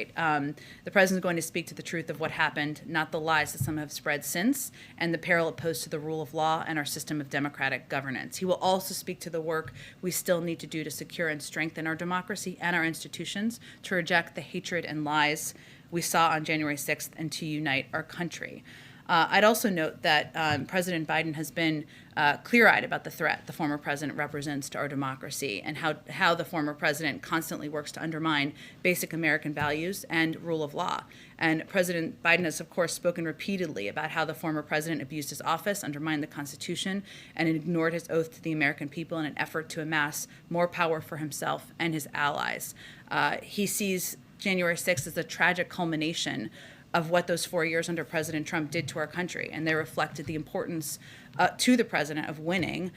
tonight. The president is going to speak to the truth of what happened, not the lies that some have spread since, and the peril it posed to the rule of law and our system of democratic governance. He will also speak to the work we still need to do to secure and strengthen our democracy and our institutions, to reject the hatred and lies we saw on January 6th, and to unite our country. I'd also note that President Biden has been clear-eyed about the threat the former president represents to our democracy, and how the former president constantly works to undermine basic American values and rule of law. And President Biden has, of course, spoken repeatedly about how the former president abused his office, undermined the Constitution, and ignored his oath to the American people in an effort to amass more power for himself and his allies. He sees January 6th as a tragic culmination of what those 4 years under President Trump did to our country. And they reflected the importance to the president of winning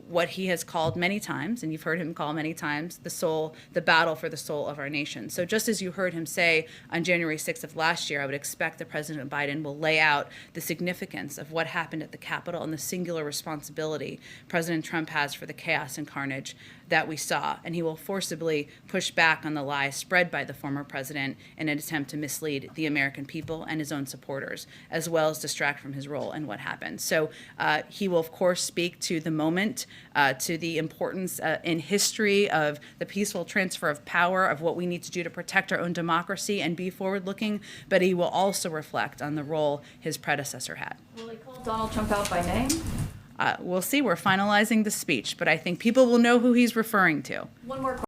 what he has called many times, and you've heard him call many times, the battle for the soul of our nation. So just as you heard him say on January 6th of last year, I would expect that President Biden will lay out the significance of what happened at the Capitol and the singular responsibility President Trump has for the chaos and carnage that we saw. And he will forcibly push back on the lies spread by the former president in an attempt to mislead the American people and his own supporters, as well as distract from his role in what happened. So he will, of course, speak to the moment, to the importance in history of the peaceful transfer of power, of what we need to do to protect our own democracy and be forward-looking, but he will also reflect on the role his predecessor had. Will he call Donald Trump out by name? We'll see. We're finalizing the speech, but I think people will know who he's referring to. One more question.